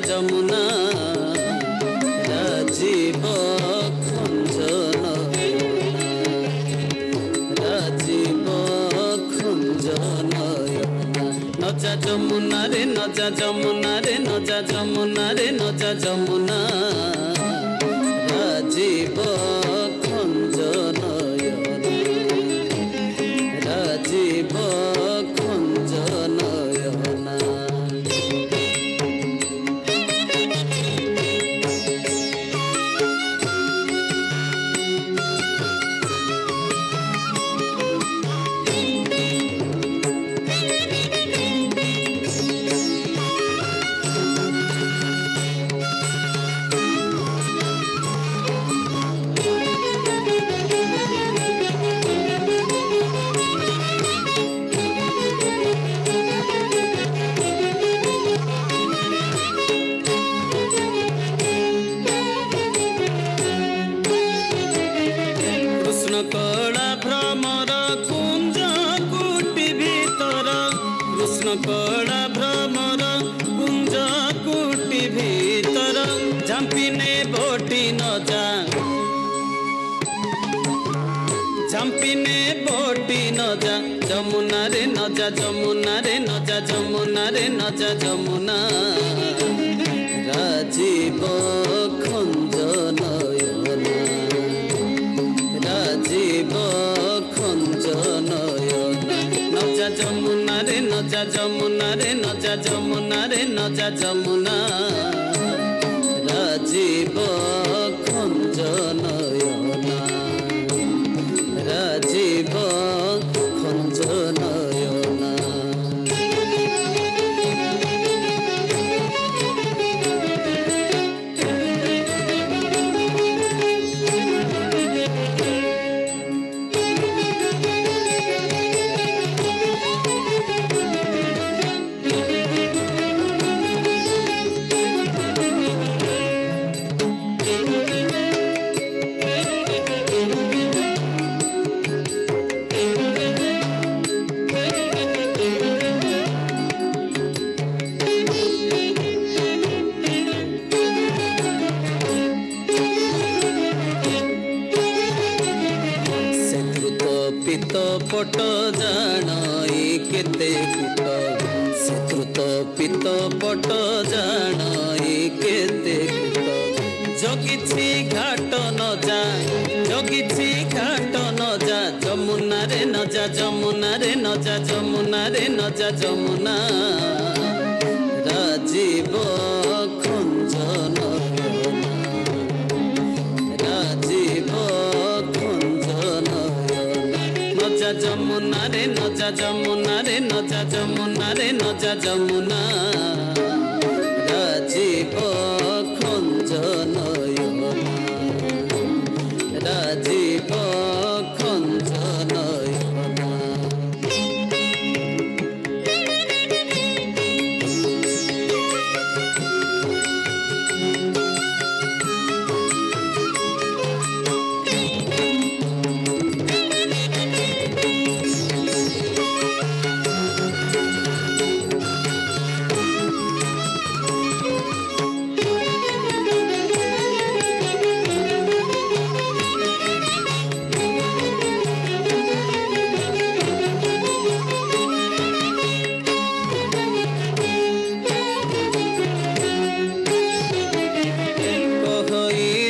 যমুনা রাজীব খঞ্জন রাজীব খঞ্জন নজা যমুনা রে নজা যমুনা রে নজা যমুনা রে নজা যমুনা রাজীব খঞ্জন রাজীব খঞ্জন कड़ा भ्रमर कुंज कुटी भीतर कृष्ण कड़ा भ्रमर कुंज कुटी भीतर झंपिने बोटी न जा झंपिने बोटी न जा जमुना रे न जा जमुना रे न जा जमुना रे न जा जमुना राजीव खंजन राजीव खंजन नजा जमुना रे नजा जमुना रे नजा जमुना रे नजा जमुना राजीव खंजन राजीव खंजन पित पट जानाई केते कुट शत्रुत पित पट जानाई केते कुट जगिछि घाट न जा जगिछि घाट न जा जमुना रे न जा जमुना रे न जा जमुना रे न जा जमुना राजीव खंजन राजीव खंजन नजा जमुना रे नजा जमुना रे नजा जमुना रे नजा जमुना राजीव खंजन राजीव खंजन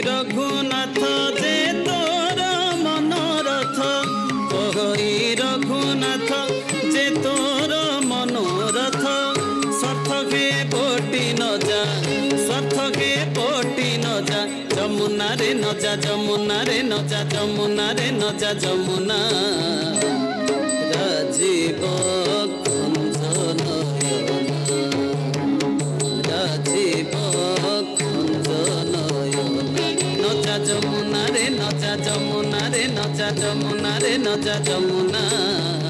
रघुनाथ जे तोर मनोरथ कहि रघुनाथ जे तोर मनोरथ स्वार्थ के बोटी न जा स्वार्थ के बोटी न जा जमुना रे न जा जमुना रे न जा जमुना रे न जा जमुना राजीव खंजन राजीव खंजन नजा जमुना रे नजा जमुना रे नजा जमुना रे नजा जमुना